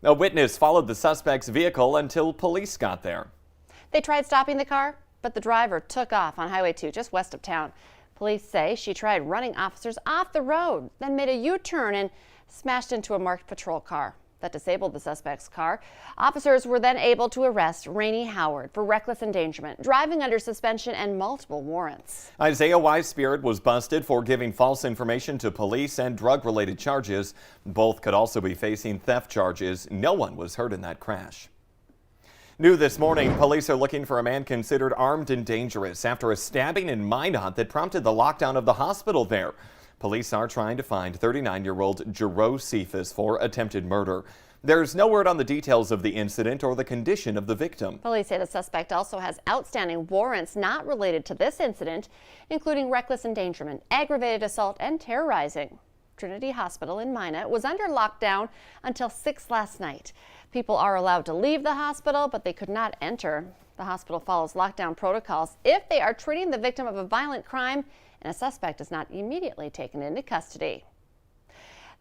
A witness followed the suspect's vehicle until police got there. They tried stopping the car, but the driver took off on Highway 2 just west of town. Police say she tried running officers off the road, then made a U-turn and smashed into a marked patrol car. That disabled the suspect's car. Officers were then able to arrest Rainey Howard for reckless endangerment, driving under suspension, and multiple warrants. Isaiah Spirit was busted for giving false information to police and drug-related charges. Both could also be facing theft charges. No one was hurt in that crash. New this morning, police are looking for a man considered armed and dangerous after a stabbing in Manhunt that prompted the lockdown of the hospital there. Police are trying to find 39-year-old Jerome Cephas for attempted murder. There's no word on the details of the incident or the condition of the victim. Police say the suspect also has outstanding warrants not related to this incident, including reckless endangerment, aggravated assault, and terrorizing. Trinity Hospital in Minot was under lockdown until 6 last night. People are allowed to leave the hospital, but they could not enter. The hospital follows lockdown protocols if they are treating the victim of a violent crime and a suspect is not immediately taken into custody.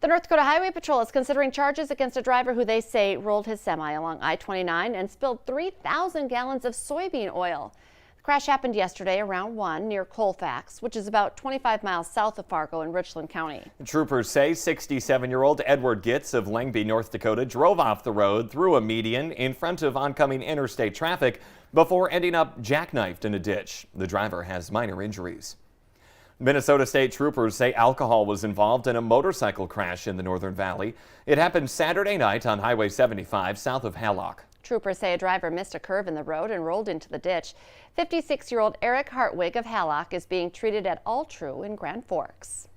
The North Dakota Highway Patrol is considering charges against a driver who they say rolled his semi along I-29 and spilled 3,000 gallons of soybean oil. The crash happened yesterday around 1 near Colfax, which is about 25 miles south of Fargo in Richland County. Troopers say 67-year-old Edward Gitz of Langby, North Dakota, drove off the road through a median in front of oncoming interstate traffic before ending up jackknifed in a ditch. The driver has minor injuries. Minnesota State Troopers say alcohol was involved in a motorcycle crash in the Northern Valley. It happened Saturday night on Highway 75 south of Hallock. Troopers say a driver missed a curve in the road and rolled into the ditch. 56-year-old Eric Hartwig of Hallock is being treated at All True in Grand Forks.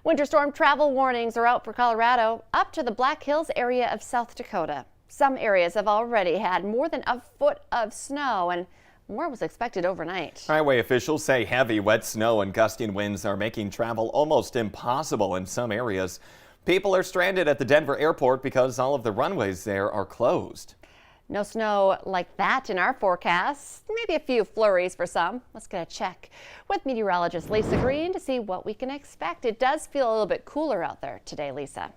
Winter storm travel warnings are out for Colorado up to the Black Hills area of South Dakota. Some areas have already had more than a foot of snow, and more was expected overnight. Highway officials say heavy, wet snow and gusting winds are making travel almost impossible in some areas. People are stranded at the Denver airport because all of the runways there are closed. No snow like that in our forecast. Maybe a few flurries for some. Let's get a check with meteorologist Lisa Green to see what we can expect. It does feel a little bit cooler out there today, Lisa.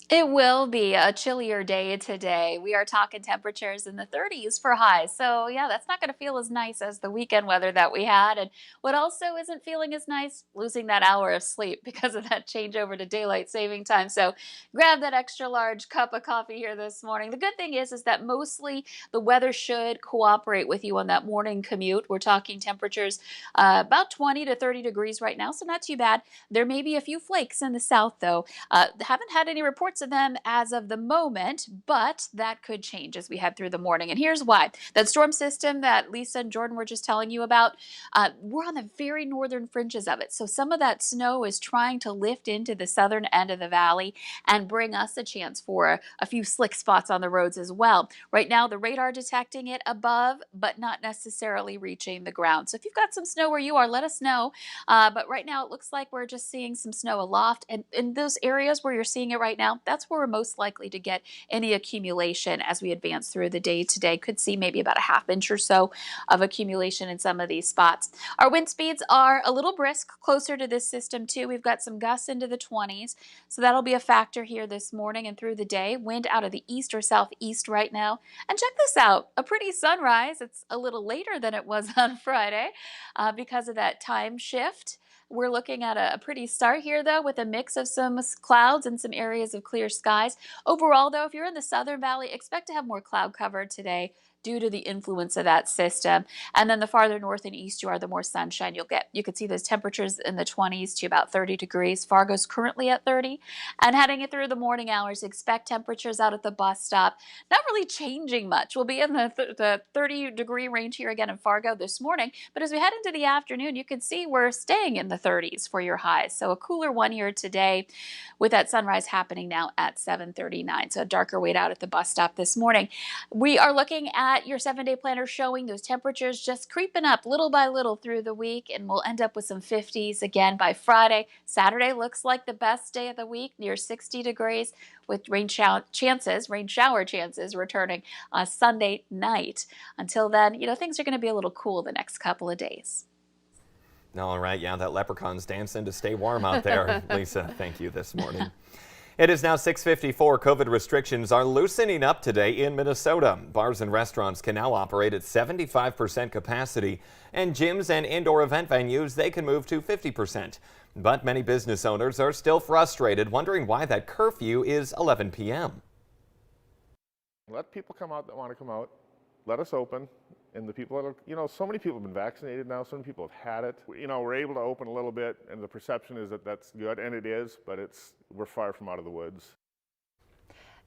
It will be a chillier day today. We are talking temperatures in the 30s for highs. So yeah, that's not going to feel as nice as the weekend weather that we had. And what also isn't feeling as nice, losing that hour of sleep because of that change over to daylight saving time. So grab that extra large cup of coffee here this morning. The good thing is that mostly the weather should cooperate with you on that morning commute. We're talking temperatures about 20 to 30 degrees right now, so not too bad. There may be a few flakes in the south though. Haven't had any reports of them as of the moment, but that could change as we head through the morning. And here's why. That storm system that Lisa and Jordan were just telling you about, we're on the very northern fringes of it. So some of that snow is trying to lift into the southern end of the valley and bring us a chance for a few slick spots on the roads as well. Right now, the radar detecting it above, but not necessarily reaching the ground. So if you've got some snow where you are, let us know. But right now, it looks like we're just seeing some snow aloft. And in those areas where you're seeing it right now, that's where we're most likely to get any accumulation as we advance through the day today. Could see maybe about a half inch or so of accumulation in some of these spots. Our wind speeds are a little brisk, closer to this system too. We've got some gusts into the 20s, so that'll be a factor here this morning and through the day. Wind out of the east or southeast right now. And check this out, a pretty sunrise. It's a little later than it was on Friday because of that time shift. We're looking at a pretty start here, though, with a mix of some clouds and some areas of clear skies. Overall, though, if you're in the Southern Valley, expect to have more cloud cover today due to the influence of that system. And then the farther north and east you are, the more sunshine you'll get. You can see those temperatures in the 20s to about 30 degrees. Fargo's currently at 30. And heading it through the morning hours, expect temperatures out at the bus stop not really changing much. We'll be in the 30-degree range here again in Fargo this morning. But as we head into the afternoon, you can see we're staying in the 30s for your highs. So a cooler one here today with that sunrise happening now at 7:39. So a darker wait out at the bus stop this morning. We are looking at your 7-day planner showing those temperatures just creeping up little by little through the week, and we'll end up with some 50s again by Friday. Saturday looks like the best day of the week, near 60 degrees with rain shower chances returning Sunday night. Until then, things are going to be a little cool the next couple of days. All right, yeah, that leprechaun's dancing to stay warm out there. Lisa, thank you this morning. It is now 6:54. COVID restrictions are loosening up today in Minnesota. Bars and restaurants can now operate at 75% capacity, and gyms and indoor event venues, they can move to 50%. But many business owners are still frustrated, wondering why that curfew is 11 p.m. Let people come out that want to come out. Let us open. And the people that are, so many people have been vaccinated now. So many people have had it. We're able to open a little bit, and the perception is that that's good, and it is, but we're far from out of the woods.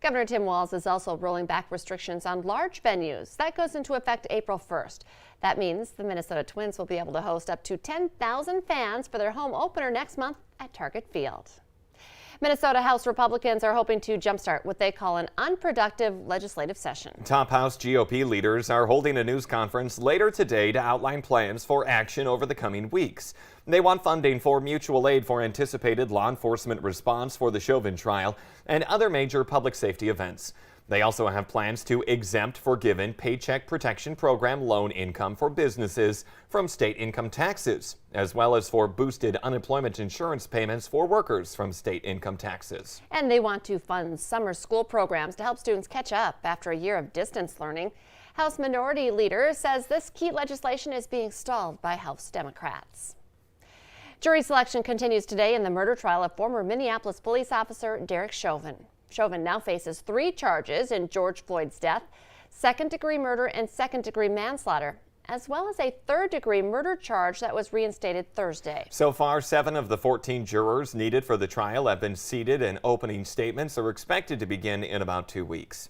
Governor Tim Walz is also rolling back restrictions on large venues. That goes into effect April 1st. That means the Minnesota Twins will be able to host up to 10,000 fans for their home opener next month at Target Field. Minnesota House Republicans are hoping to jumpstart what they call an unproductive legislative session. Top House GOP leaders are holding a news conference later today to outline plans for action over the coming weeks. They want funding for mutual aid for anticipated law enforcement response for the Chauvin trial and other major public safety events. They also have plans to exempt forgiven Paycheck Protection Program loan income for businesses from state income taxes, as well as for boosted unemployment insurance payments for workers from state income taxes. And they want to fund summer school programs to help students catch up after a year of distance learning. House Minority Leader says this key legislation is being stalled by House Democrats. Jury selection continues today in the murder trial of former Minneapolis police officer Derek Chauvin. Chauvin now faces 3 charges in George Floyd's death, second-degree murder and second-degree manslaughter, as well as a third-degree murder charge that was reinstated Thursday. So far, 7 of the 14 jurors needed for the trial have been seated, and opening statements are expected to begin in about 2 weeks.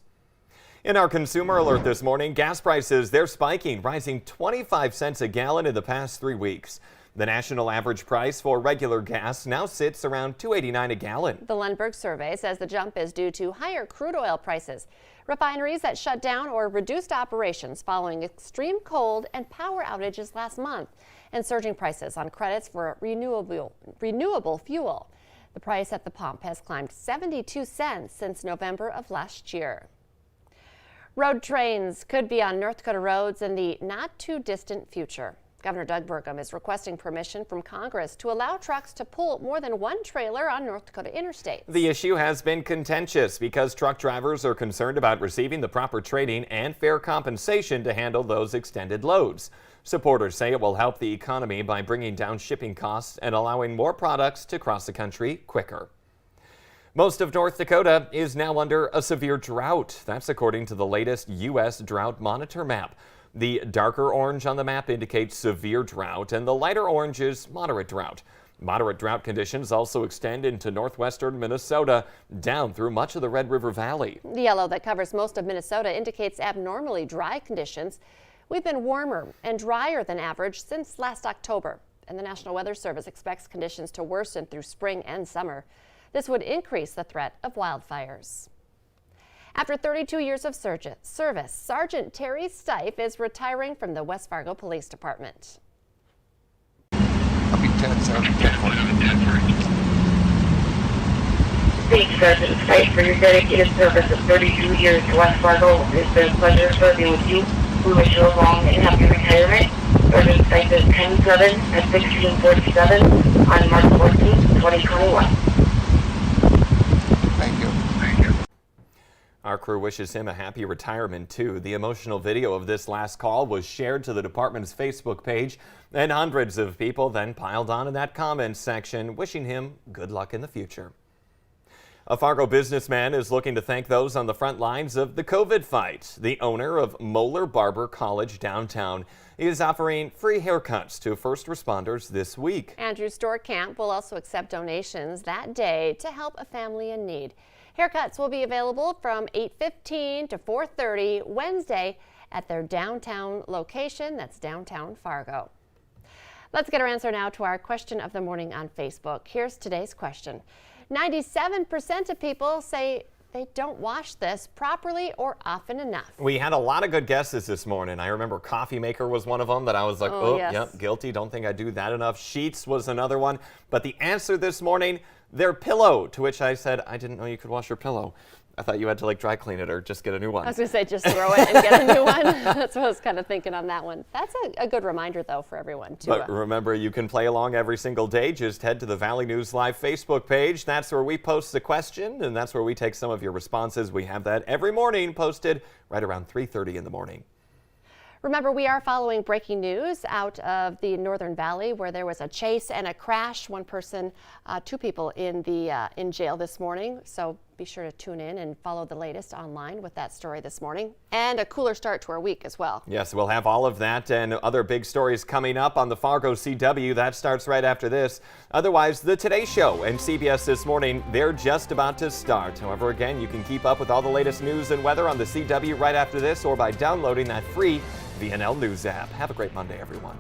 In our consumer alert this morning, gas prices, they're spiking, rising 25 cents a gallon in the past 3 weeks. The national average price for regular gas now sits around $2.89 a gallon. The Lundberg survey says the jump is due to higher crude oil prices, refineries that shut down or reduced operations following extreme cold and power outages last month, and surging prices on credits for renewable fuel. The price at the pump has climbed 72 cents since November of last year. Road trains could be on North Dakota roads in the not too distant future. Governor Doug Burgum is requesting permission from Congress to allow trucks to pull more than one trailer on North Dakota interstates. The issue has been contentious because truck drivers are concerned about receiving the proper training and fair compensation to handle those extended loads. Supporters say it will help the economy by bringing down shipping costs and allowing more products to cross the country quicker. Most of North Dakota is now under a severe drought. That's according to the latest U.S. Drought Monitor map. The darker orange on the map indicates severe drought, and the lighter orange is moderate drought. Moderate drought conditions also extend into northwestern Minnesota, down through much of the Red River Valley. The yellow that covers most of Minnesota indicates abnormally dry conditions. We've been warmer and drier than average since last October, and the National Weather Service expects conditions to worsen through spring and summer. This would increase the threat of wildfires. After 32 years of service, Sergeant Terry Stife is retiring from the West Fargo Police Department. I'll be 10, Sergeant 10. Thanks, Sergeant Stife, for your dedicated service of 32 years to West Fargo. It's been a pleasure serving with you. We wish you a long and happy retirement. Sergeant Stife is 10-7 at 1647 on March 14, 2021. Thank you. Our crew wishes him a happy retirement, too. The emotional video of this last call was shared to the department's Facebook page, and hundreds of people then piled on in that comments section, wishing him good luck in the future. A Fargo businessman is looking to thank those on the front lines of the COVID fight. The owner of Moeller Barber College downtown is offering free haircuts to first responders this week. Andrew Storkamp will also accept donations that day to help a family in need. Haircuts will be available from 8:15 to 4:30 Wednesday at their downtown location. That's downtown Fargo. Let's get our answer now to our question of the morning on Facebook. Here's today's question. 97% of people say they don't wash this properly or often enough. We had a lot of good guesses this morning. I remember coffee maker was one of them that I was like, yes. Yep, guilty. Don't think I do that enough. Sheets was another one. But the answer this morning, their pillow, to which I said, I didn't know you could wash your pillow. I thought you had to like dry clean it or just get a new one. I was going to say just throw it and get a new one. That's what I was kind of thinking on that one. That's a good reminder, though, for everyone, too. But remember, you can play along every single day. Just head to the Valley News Live Facebook page. That's where we post the question, and that's where we take some of your responses. We have that every morning posted right around 3:30 in the morning. Remember, we are following breaking news out of the Northern Valley where there was a chase and a crash. One person, two people in jail this morning. So be sure to tune in and follow the latest online with that story this morning. And a cooler start to our week as well. Yes, we'll have all of that and other big stories coming up on the Fargo CW. That starts right after this. Otherwise, the Today Show and CBS This Morning, they're just about to start. However, again, you can keep up with all the latest news and weather on the CW right after this or by downloading that free VNL News app. Have a great Monday, everyone.